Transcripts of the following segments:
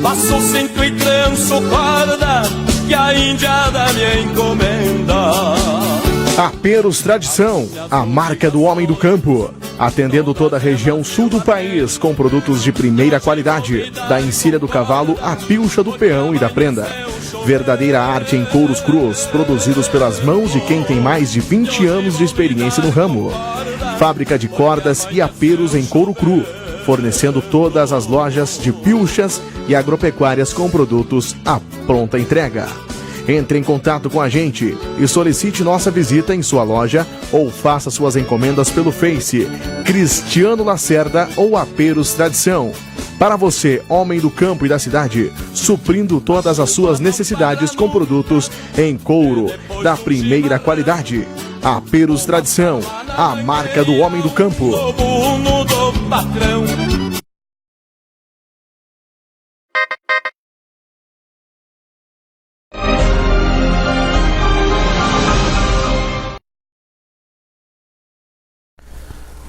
Passo cinto e tranço corda que a indiada me encomenda. Aperos Tradição, a marca do homem do campo. Atendendo toda a região sul do país com produtos de primeira qualidade. Da encilha do cavalo à pilcha do peão e da prenda. Verdadeira arte em couros crus, produzidos pelas mãos de quem tem mais de 20 anos de experiência no ramo. Fábrica de cordas e aperos em couro cru, fornecendo todas as lojas de pilchas e agropecuárias com produtos à pronta entrega. Entre em contato com a gente e solicite nossa visita em sua loja ou faça suas encomendas pelo Face Cristiano Lacerda ou Aperos Tradição. Para você, homem do campo e da cidade, suprindo todas as suas necessidades com produtos em couro da primeira qualidade. Aperos Tradição, a marca do homem do campo.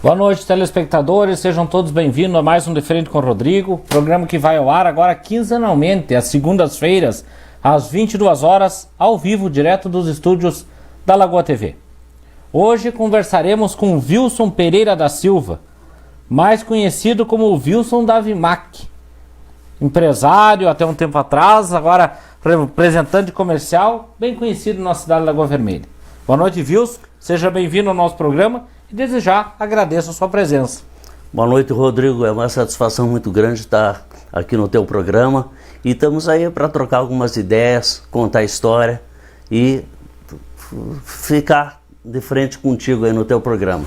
Boa noite, telespectadores, sejam todos bem-vindos a mais um De Frente com o Rodrigo, programa que vai ao ar agora quinzenalmente, às segundas-feiras, às 22 horas, ao vivo, direto dos estúdios da Lagoa TV. Hoje conversaremos com Wilson Pereira da Silva, mais conhecido como Wilson da Vimac, empresário até um tempo atrás, agora representante comercial, bem conhecido na cidade de Lagoa Vermelha. Boa noite, Wilson, seja bem-vindo ao nosso programa. E desde já agradeço a sua presença. Boa noite, Rodrigo. É uma satisfação muito grande estar aqui no teu programa. E estamos aí para trocar algumas ideias, contar história e ficar de frente contigo aí no teu programa.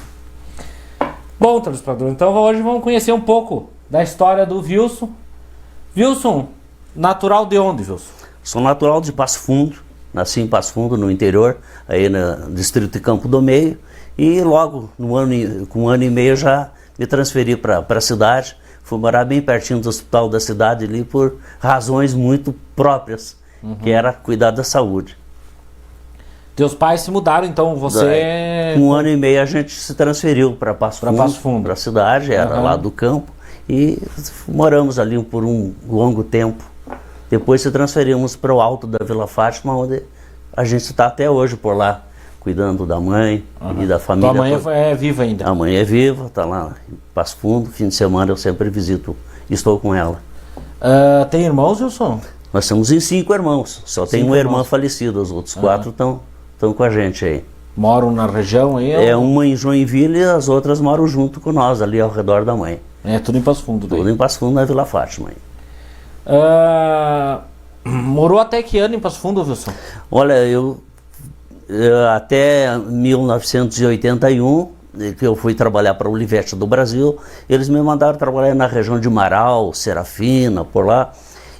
Bom, telespectador, então hoje vamos conhecer um pouco da história do Wilson. Wilson, natural de onde, Wilson? Sou natural de Passo Fundo. Nasci em Passo Fundo, no interior, aí no distrito de Campo do Meio. E logo, com um ano e meio, já me transferi para a cidade. Fui morar bem pertinho do hospital da cidade ali por razões muito próprias, que era cuidar da saúde. Teus pais se mudaram, então você... Com um ano e meio a gente se transferiu para Passo Fundo, para a cidade, era lá do campo. E moramos ali por um longo tempo. Depois se transferimos para o alto da Vila Fátima, onde a gente está até hoje por lá, cuidando da mãe e da família. Tua mãe é viva ainda? A mãe é viva, está lá em Passo Fundo. Fim de semana eu sempre visito, estou com ela. Tem irmãos, Wilson? Nós somos em 5 irmãos, só tem uma irmã falecida, os outros 4 estão com a gente aí. Moram na região aí? É uma em Joinville e as outras moram junto com nós, ali ao redor da mãe. É tudo em Passo Fundo daí? Tudo em Passo Fundo, na Vila Fátima aí. Morou até que ano em Passo Fundo, Wilson? Olha, eu até 1981, que eu fui trabalhar para o Olivete do Brasil, eles me mandaram trabalhar na região de Marau, Serafina, por lá.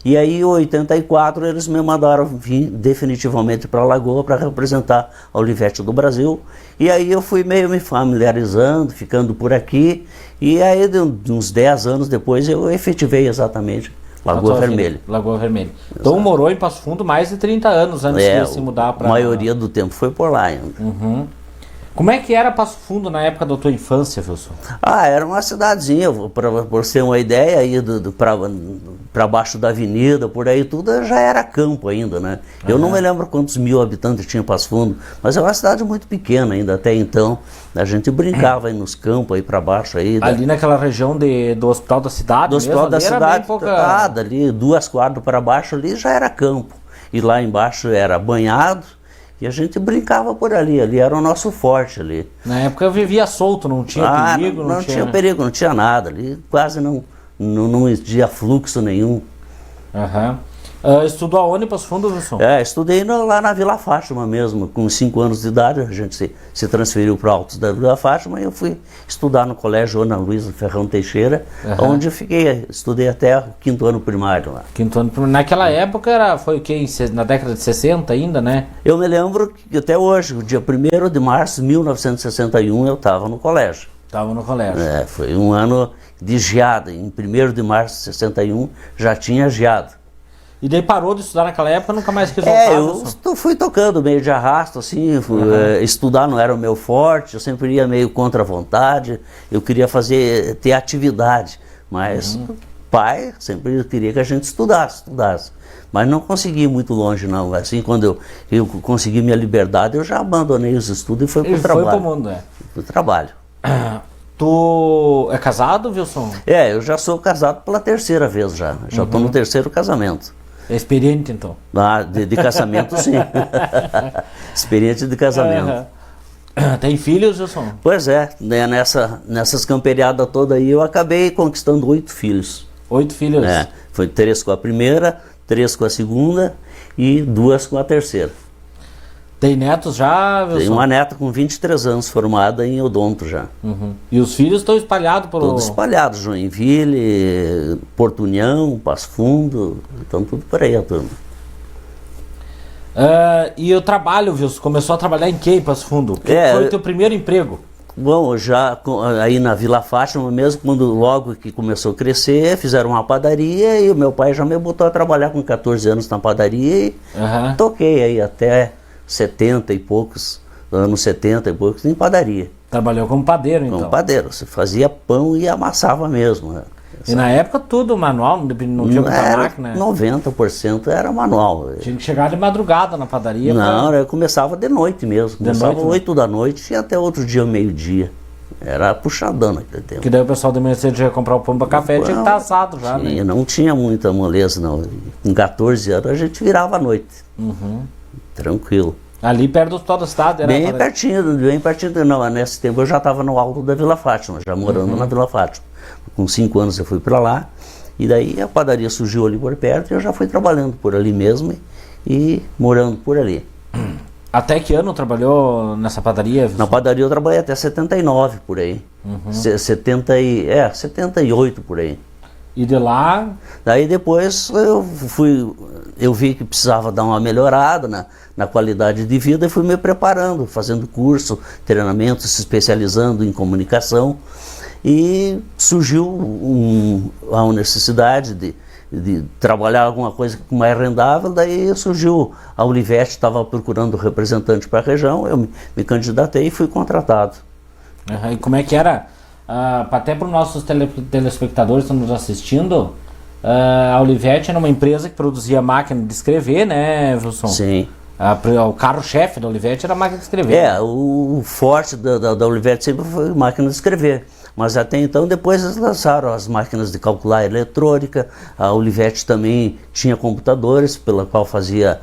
E aí, em 84, eles me mandaram vir definitivamente para a Lagoa para representar a Olivete do Brasil. E aí eu fui meio me familiarizando, ficando por aqui. E aí, uns 10 anos depois, eu efetivei exatamente Lagoa Vermelha. Lagoa Vermelha. Então morou em Passo Fundo mais de 30 anos antes de se mudar para... A maioria do tempo foi por lá ainda. Como é que era Passo Fundo na época da tua infância, Wilson? Era uma cidadezinha, por ser uma ideia, aí para baixo da avenida, por aí tudo já era campo ainda, né? Eu não me lembro quantos mil habitantes tinha Passo Fundo, mas é uma cidade muito pequena ainda até então. A gente brincava aí nos campos, aí para baixo. Aí, ali naquela região do Hospital da Cidade? Do Hospital da Cidade, dali 2 quadras para baixo ali já era campo. E lá embaixo era banhado. E a gente brincava por ali era o nosso forte ali. Na época eu vivia solto, não tinha perigo? Não tinha perigo, não tinha nada ali, quase não existia fluxo nenhum. Estudou aonde, Passo Fundo, Wilson? Estudei lá na Vila Fátima mesmo, com 5 anos de idade, a gente se transferiu para o Alto da Vila Fátima e eu fui estudar no Colégio Ana Luísa Ferrão Teixeira, onde eu estudei até o 5º ano primário lá. 5º ano primário. Naquela época foi o quê? Na década de 60 ainda, né? Eu me lembro que até hoje, o dia 1º de março de 1961, eu estava no colégio. Estava no colégio. Foi um ano de geada, em 1º de março de 61 já tinha geado. E daí parou de estudar naquela época, nunca mais quis voltar? Eu fui tocando meio de arrasto, assim, estudar não era o meu forte, eu sempre ia meio contra a vontade, eu queria ter atividade, mas pai sempre queria que a gente estudasse. Mas não consegui ir muito longe, não. Assim, quando eu consegui minha liberdade, eu já abandonei os estudos e fui para o trabalho. Foi pro mundo, é. Pro trabalho. Tu é casado, Wilson? Eu já sou casado pela terceira vez já. Já estou no terceiro casamento. É experiente, então. De casamento, sim. Experiente de casamento. Tem filhos, Wilson? Pois é, né, nessas camperiadas todas aí eu acabei conquistando 8 filhos. 8 filhos? Foi 3 com a primeira, 3 com a segunda e 2 com a terceira. Tem netos já, Wilson? Tem uma neta com 23 anos, formada em odonto já. E os filhos estão espalhados por... Todos espalhados, Joinville, Porto União, Passo Fundo, então tudo por aí a turma. E o trabalho, Wilson, começou a trabalhar em que, em Passo Fundo? Foi o teu primeiro emprego? Bom, já aí na Vila Fátima mesmo, quando logo que começou a crescer, fizeram uma padaria e o meu pai já me botou a trabalhar com 14 anos na padaria e toquei aí até 70 e poucos, anos 70 e poucos, em padaria. Trabalhou como padeiro, então? Como padeiro, você fazia pão e amassava mesmo, né? E na época tudo manual, não tinha muita máquina? 90% era manual. Tinha que chegar de madrugada na padaria? Não, eu começava de noite mesmo. Começava 8 da noite e até outro dia, meio-dia. Era puxadão naquele tempo. Que daí o pessoal de manhã cedo já ia comprar o pão para café, tinha que estar assado já, né? Não tinha muita moleza, não. Com 14 anos a gente virava à noite. Tranquilo. Ali perto do hospital da cidade? Era bem pertinho. Não, nesse tempo eu já estava no alto da Vila Fátima, já morando na Vila Fátima. Com 5 anos eu fui para lá, e daí a padaria surgiu ali por perto, e eu já fui trabalhando por ali mesmo e morando por ali. Até que ano trabalhou nessa padaria? Na padaria eu trabalhei até 79 por aí. 78 por aí. E de lá? Daí depois eu vi que precisava dar uma melhorada na qualidade de vida e fui me preparando, fazendo curso, treinamento, se especializando em comunicação. E surgiu a necessidade de trabalhar alguma coisa mais rendável, daí surgiu a Olivetti, estava procurando representante para a região, eu me candidatei e fui contratado. E como é que era? Até para os nossos telespectadores que estão nos assistindo, a Olivetti era uma empresa que produzia máquina de escrever, né, Wilson? Sim. O carro-chefe da Olivetti era a máquina de escrever. O forte da Olivetti sempre foi máquina de escrever. Mas até então, depois eles lançaram as máquinas de calcular eletrônica. A Olivetti também tinha computadores, pela qual fazia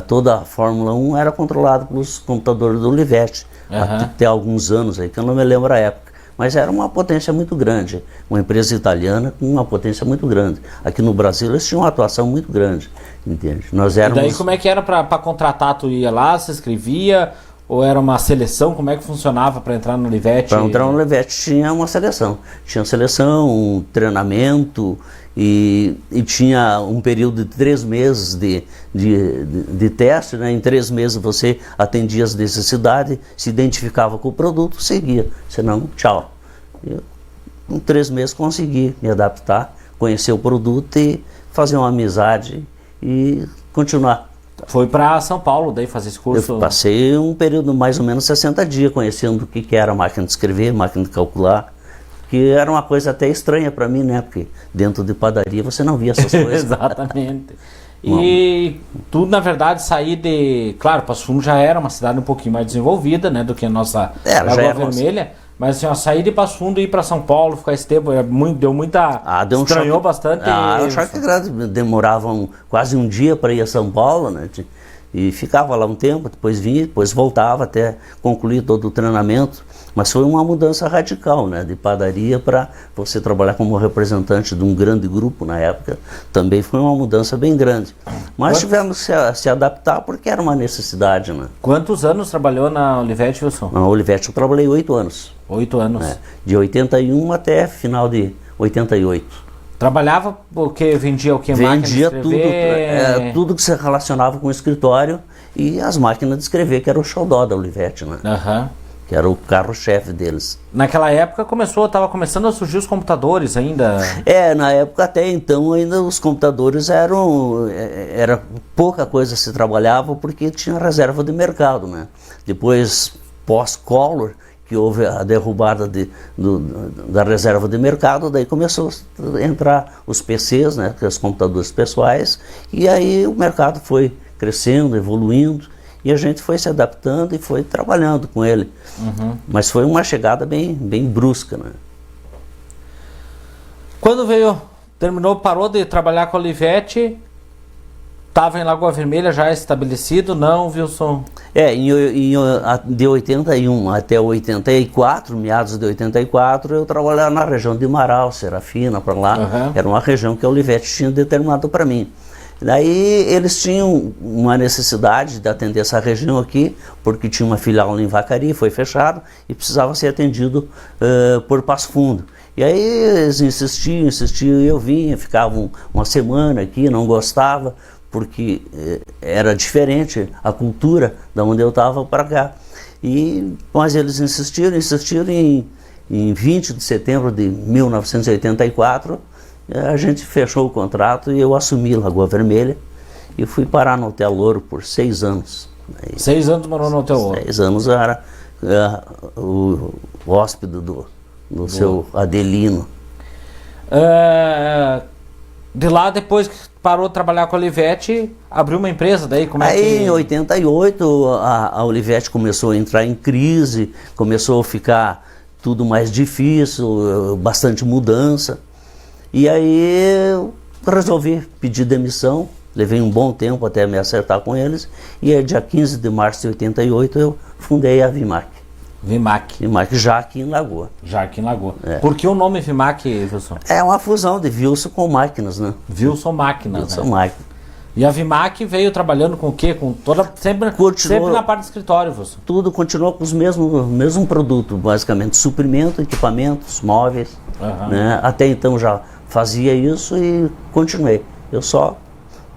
toda a Fórmula 1, era controlada pelos computadores da Olivetti. Até alguns anos aí, que eu não me lembro a época. Mas era uma potência muito grande, uma empresa italiana com uma potência muito grande. Aqui no Brasil eles tinham uma atuação muito grande, entende? Nós éramos... E daí como é que era para contratar? Tu ia lá, se inscrevia, ou era uma seleção? Como é que funcionava para entrar no Olivetti? Para entrar no Olivetti tinha uma seleção. Tinha seleção, um treinamento e tinha um período de 3 meses de teste, né? Em 3 meses você atendia as necessidades, se identificava com o produto, seguia. Senão, tchau. Eu, em 3 meses consegui me adaptar, conhecer o produto e fazer uma amizade e continuar. Foi para São Paulo daí fazer esse curso? Eu passei um período mais ou menos 60 dias conhecendo o que era máquina de escrever, máquina de calcular, que era uma coisa até estranha para mim, né? Porque dentro de padaria você não via essas coisas. Exatamente. E tudo, na verdade, sair de... Claro, Passo Fundo já era uma cidade um pouquinho mais desenvolvida, né? Do que a nossa Lagoa Vermelha. Mas assim, ó, sair de Passo Fundo e ir para São Paulo, ficar esse tempo, deu muita... estranhou bastante. Um choque grande. Demoravam quase um dia para ir a São Paulo, né? E ficava lá um tempo, depois vinha, depois voltava até concluir todo o treinamento. Mas foi uma mudança radical, né? De padaria para você trabalhar como representante de um grande grupo na época. Também foi uma mudança bem grande. Mas tivemos que se adaptar porque era uma necessidade, né? Quantos anos trabalhou na Olivetti, Wilson? Na Olivetti eu trabalhei 8 anos. 8 anos? De 81 até final de 88. Trabalhava porque vendia o que? Vendia tudo que se relacionava com o escritório e as máquinas de escrever, que era o xodó da Olivetti, né? Que era o carro-chefe deles. Naquela época estava começando a surgir os computadores ainda? Na época até então ainda os computadores era pouca coisa se trabalhava porque tinha reserva de mercado, né? Depois, pós-Collor, que houve a derrubada da reserva de mercado, daí começou a entrar os PCs, né, os computadores pessoais, e aí o mercado foi crescendo, evoluindo, e a gente foi se adaptando e foi trabalhando com ele. Mas foi uma chegada bem brusca, né? Quando parou de trabalhar com a Olivetti, estava em Lagoa Vermelha já estabelecido, não, Wilson? De 81 até 84, meados de 84, eu trabalhava na região de Marau, Serafina, para lá. Era uma região que a Olivetti tinha determinado para mim. Daí eles tinham uma necessidade de atender essa região aqui, porque tinha uma filial em Vacaria, foi fechado, e precisava ser atendido por Passo Fundo. E aí eles insistiam, eu vinha, ficava uma semana aqui, não gostava, porque era diferente a cultura da onde eu estava para cá. Mas eles insistiram em 20 de setembro de 1984, a gente fechou o contrato e eu assumi Lagoa Vermelha e fui parar no Hotel Ouro por 6 anos. 6 anos morou no Hotel Ouro? 6 anos eu era o hóspede do seu Adelino. De lá, depois que parou de trabalhar com a Olivetti, abriu uma empresa daí? Em 88 a Olivetti começou a entrar em crise, começou a ficar tudo mais difícil, bastante mudança. E aí eu resolvi pedir demissão, levei um bom tempo até me acertar com eles, e dia 15 de março de 88 eu fundei a Vimac. Vimac, já aqui em Lagoa. Por que o nome Vimac, Wilson? É uma fusão de Wilson com máquinas, né? Wilson Máquinas, Máquinas. E a Vimac veio trabalhando com o quê? Sempre na parte do escritório, Wilson? Tudo continuou com os mesmo produto, basicamente. Suprimento, equipamentos, móveis. Né? Até então já fazia isso e continuei. Eu só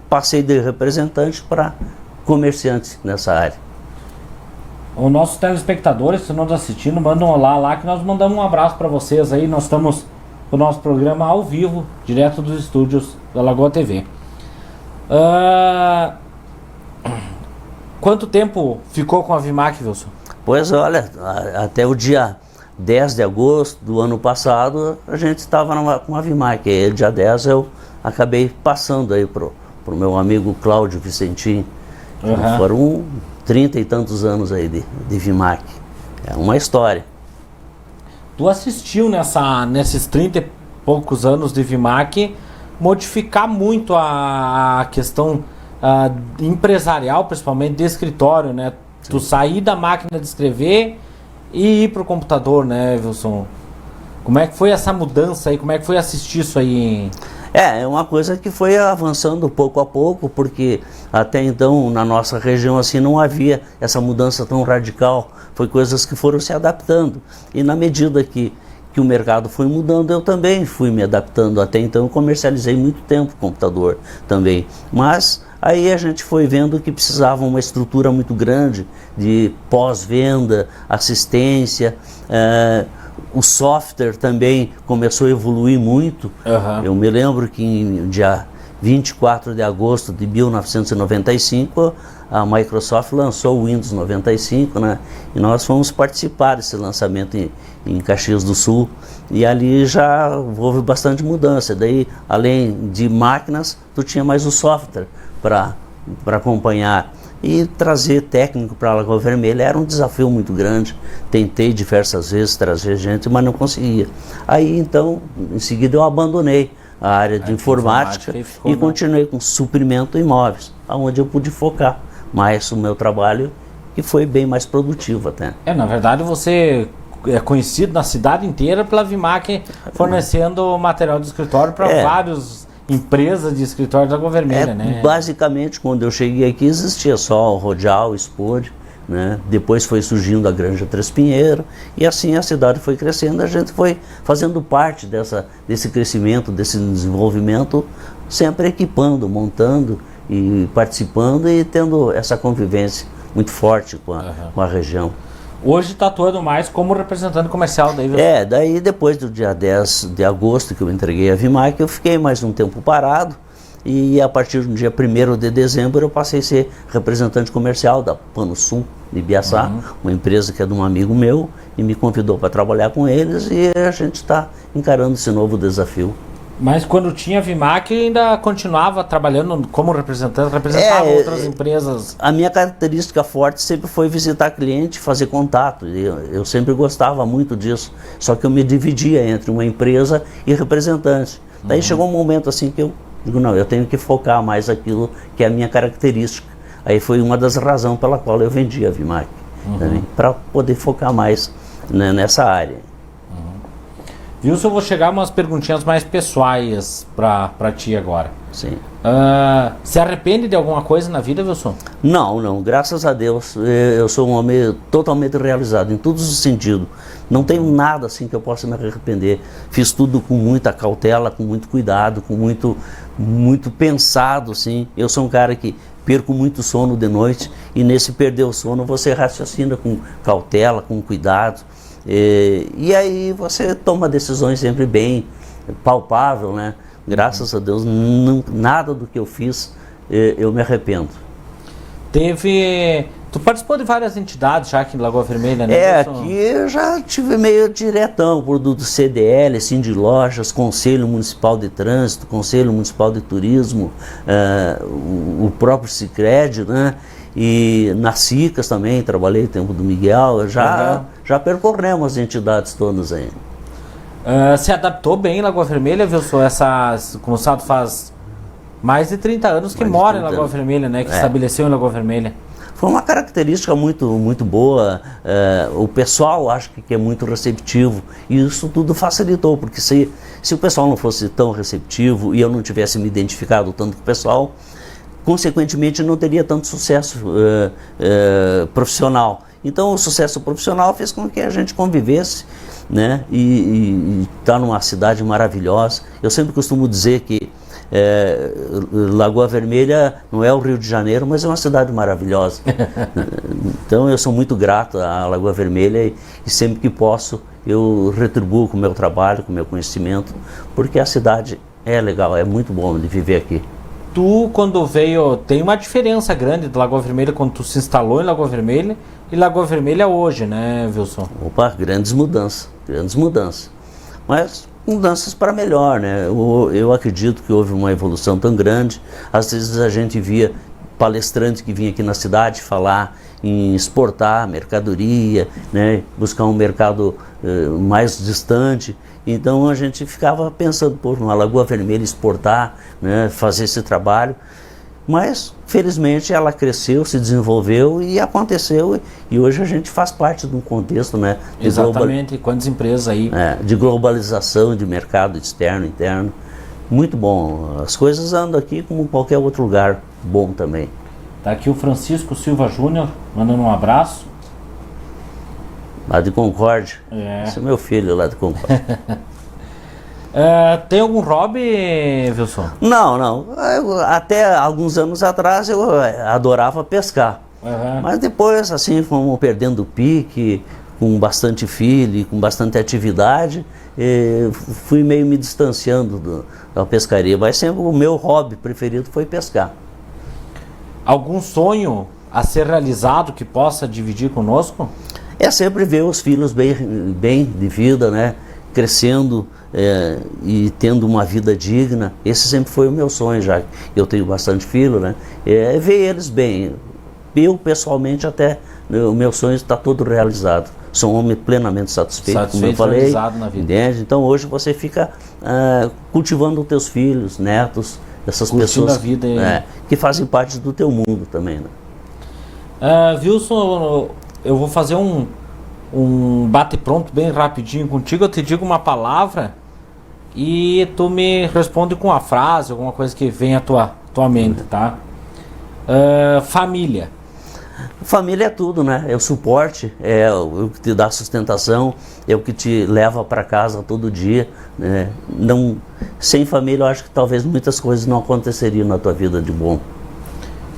passei de representante para comerciante nessa área. Os nossos telespectadores que estão nos assistindo, mandam um olá lá, que nós mandamos um abraço para vocês aí. Nós estamos com o nosso programa ao vivo, direto dos estúdios da Lagoa TV. Quanto tempo ficou com a Vimac, Wilson? Pois olha, até o dia 10 de agosto do ano passado a gente estava com a Vimac. E dia 10 eu acabei passando aí pro meu amigo Cláudio Vicentim. Foram 30 e tantos anos aí de Vimac. É uma história. Tu assistiu nesses 30 e poucos anos de Vimac modificar muito a questão empresarial, principalmente de escritório, né? Sim. Tu sair da máquina de escrever e ir pro computador, né, Wilson? Como é que foi essa mudança aí? Como é que foi assistir isso aí? É uma coisa que foi avançando pouco a pouco, porque até então na nossa região assim não havia essa mudança tão radical. Foi coisas que foram se adaptando. E na medida que o mercado foi mudando, eu também fui me adaptando. Até então eu comercializei muito tempo computador também. Mas aí a gente foi vendo que precisava uma estrutura muito grande de pós-venda, assistência. O software também começou a evoluir muito. Eu me lembro que em dia 24 de agosto de 1995 a Microsoft lançou o Windows 95, né? E nós fomos participar desse lançamento em Caxias do Sul, e ali já houve bastante mudança. Daí, além de máquinas, tu tinha mais o software para acompanhar. E trazer técnico para a Lagoa Vermelha era um desafio muito grande. Tentei diversas vezes trazer gente, mas não conseguia. Aí então, em seguida eu abandonei a área de informática e continuei com suprimento e imóveis, onde eu pude focar mais o meu trabalho, que foi bem mais produtivo até. Na verdade você é conhecido na cidade inteira pela Vimac, fornecendo material de escritório para vários empresas de escritório da Lagoa Vermelha, né? Basicamente, quando eu cheguei aqui existia só o Rodial, o Spode, né? Depois foi surgindo a Granja Três Pinheiros, e assim a cidade foi crescendo, a gente foi fazendo parte desse crescimento, desse desenvolvimento, sempre equipando, montando e participando e tendo essa convivência muito forte com a região. Hoje está atuando mais como representante comercial daí, daí depois do dia 10 de agosto que eu entreguei a Vimac, eu fiquei mais um tempo parado, e a partir do dia 1º de dezembro eu passei a ser representante comercial da Pano Sul de Ibiaçá, uma empresa que é de um amigo meu, e me convidou para trabalhar com eles, e a gente está encarando esse novo desafio. Mas quando tinha Vimac ainda continuava trabalhando como representante, representava outras empresas. A minha característica forte sempre foi visitar cliente, fazer contato. Eu sempre gostava muito disso. Só que eu me dividia entre uma empresa e representante. Daí chegou um momento assim que eu digo, não, eu tenho que focar mais aquilo que é a minha característica. Aí foi uma das razões pela qual eu vendi a Vimac, para poder focar mais, né, nessa área. Wilson, eu vou chegar umas perguntinhas mais pessoais pra ti agora. Sim. Se arrepende de alguma coisa na vida, Wilson? Não, graças a Deus eu sou um homem totalmente realizado em todos os sentidos. Não tenho nada assim que eu possa me arrepender. Fiz tudo com muita cautela, com muito cuidado, com muito pensado, assim. Eu sou um cara que perco muito sono de noite, e nesse perder o sono você raciocina com cautela, com cuidado. E aí você toma decisões sempre bem palpável, né? Graças a Deus, nada do que eu fiz eu me arrependo. Tu participou de várias entidades já aqui em Lagoa Vermelha, né? Aqui eu já tive meio diretão, por do CDL, Cindy Lojas, Conselho Municipal de Trânsito, Conselho Municipal de Turismo, o próprio Sicredi, né? E na CICAS também, trabalhei no tempo do Miguel, já percorremos as entidades todas aí. Se adaptou bem em Lagoa Vermelha, Wilson? Como sabe, faz mais de 30 anos que mora em Lagoa Vermelha, né? Que estabeleceu em Lagoa Vermelha. Foi uma característica muito boa. O pessoal acho que é muito receptivo, e isso tudo facilitou, porque se o pessoal não fosse tão receptivo e eu não tivesse me identificado tanto com o pessoal, consequentemente não teria tanto sucesso profissional. Então o sucesso profissional fez com que a gente convivesse, né? E tá numa cidade maravilhosa. Eu sempre costumo dizer que Lagoa Vermelha não é o Rio de Janeiro, mas é uma cidade maravilhosa. Então eu sou muito grato à Lagoa Vermelha, e sempre que posso eu retribuo com o meu trabalho, com o meu conhecimento, porque a cidade é legal, é muito bom de viver aqui. Tu, quando veio, tem uma diferença grande de Lagoa Vermelha quando tu se instalou em Lagoa Vermelha e Lagoa Vermelha hoje, né, Wilson? Opa, grandes mudanças. Mas mudanças para melhor, né? Eu acredito que houve uma evolução tão grande. Às vezes a gente via palestrante que vinha aqui na cidade falar em exportar mercadoria, né? Buscar um mercado mais distante. Então a gente ficava pensando, pô, uma Lagoa Vermelha exportar, né? Fazer esse trabalho. Mas, felizmente, ela cresceu, se desenvolveu e aconteceu. E hoje a gente faz parte de um contexto, né? Exatamente. Quantas empresas aí? De globalização, de mercado externo, interno. Muito bom. As coisas andam aqui como em qualquer outro lugar bom também. Tá aqui o Francisco Silva Júnior, mandando um abraço. Lá de Concórdia. Esse é meu filho lá de Concórdia. Tem algum hobby, Wilson? Não. Até alguns anos atrás eu adorava pescar. Mas depois, assim, fomos perdendo o pique, com bastante filho e com bastante atividade, fui meio me distanciando da pescaria. Mas sempre o meu hobby preferido foi pescar. Algum sonho a ser realizado que possa dividir conosco? É sempre ver os filhos bem de vida, né? Crescendo e tendo uma vida digna. Esse sempre foi o meu sonho, já que eu tenho bastante filho, né? Ver eles bem. Eu, pessoalmente, até o meu sonho está todo realizado. Sou um homem plenamente satisfeito, como eu falei. Realizado na vida. Entende? Então hoje você fica cultivando os teus filhos, netos, essas curtindo pessoas a vida, que fazem parte do teu mundo também, né? Wilson, eu vou fazer um bate-pronto bem rapidinho contigo. Eu te digo uma palavra e tu me responde com uma frase, alguma coisa que vem à tua mente, tá? Família. Família é tudo, né? É o suporte, é o que te dá sustentação, é o que te leva para casa todo dia, né? Sem família eu acho que talvez muitas coisas não aconteceriam na tua vida de bom.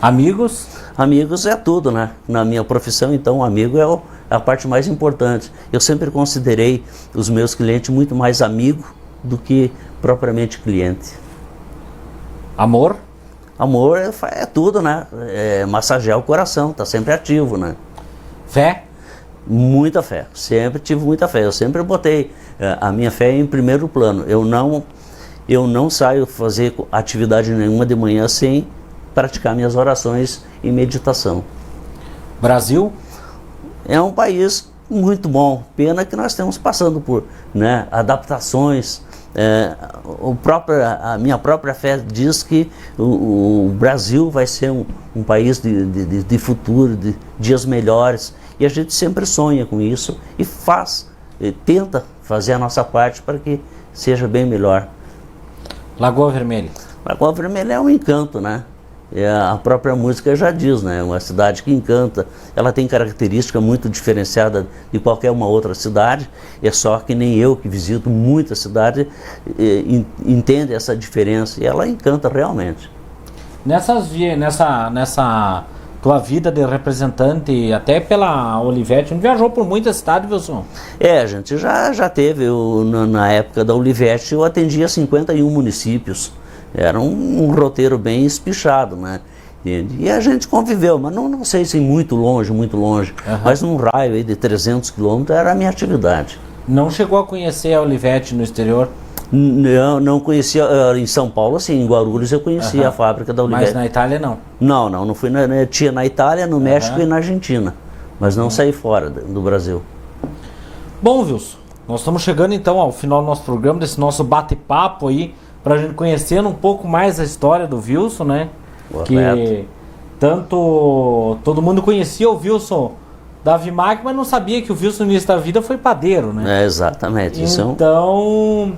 Amigos? Amigos é tudo, né? Na minha profissão, então, o amigo é a parte mais importante. Eu sempre considerei os meus clientes muito mais amigo do que propriamente cliente. Amor? Amor é tudo, né? É massagear o coração, tá sempre ativo, né? Fé? Muita fé, sempre tive muita fé. Eu sempre botei a minha fé em primeiro plano. Eu não saio fazer atividade nenhuma de manhã sem praticar minhas orações e meditação. Brasil? É um país muito bom, pena que nós estamos passando por, né, adaptações. A minha própria fé diz que o Brasil vai ser um país de futuro, de dias melhores, e a gente sempre sonha com isso e tenta fazer a nossa parte para que seja bem melhor. Lagoa Vermelha? Lagoa Vermelha é um encanto, né? A própria música já diz, né? É uma cidade que encanta. Ela tem característica muito diferenciada de qualquer uma outra cidade. É só que nem eu, que visito muita cidade, entende essa diferença e ela encanta realmente. Nessa tua vida de representante, até pela Olivetti, não viajou por muita cidade, Wilson? A gente já teve, na época da Olivetti, eu atendia 51 municípios. Era um roteiro bem espichado, né? E a gente conviveu, mas não sei se muito longe, mas num raio aí de 300 quilômetros era a minha atividade. Não chegou a conhecer a Olivetti no exterior? Não conhecia, em São Paulo, assim, em Guarulhos eu conhecia a fábrica da Olivetti. Mas na Itália não? Não fui, tinha na Itália, no México e na Argentina, mas não saí fora do Brasil. Bom, Wilson, nós estamos chegando então ao final do nosso programa, desse nosso bate-papo aí, pra gente conhecer um pouco mais a história do Wilson, né? Correto. Que todo mundo conhecia o Wilson da Vimac, mas não sabia que o Wilson no início da vida foi padeiro, né? Exatamente. Então,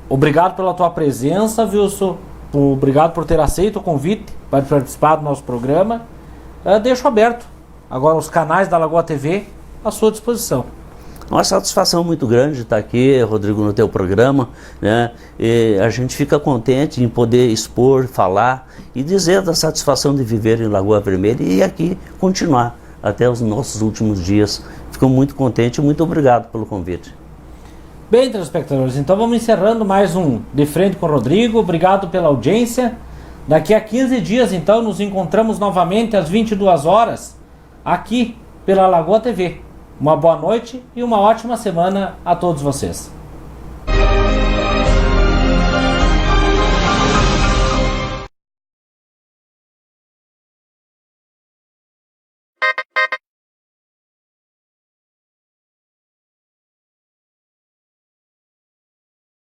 obrigado pela tua presença, Wilson. Obrigado por ter aceito o convite para participar do nosso programa. Deixo aberto agora os canais da Lagoa TV à sua disposição. Uma satisfação muito grande estar aqui, Rodrigo, no teu programa, né? E a gente fica contente em poder expor, falar e dizer da satisfação de viver em Lagoa Vermelha e aqui continuar até os nossos últimos dias. Fico muito contente e muito obrigado pelo convite. Bem, telespectadores, então vamos encerrando mais um De Frente com o Rodrigo. Obrigado pela audiência. Daqui a 15 dias, então, nos encontramos novamente às 22 horas aqui pela Lagoa TV. Uma boa noite e uma ótima semana a todos vocês.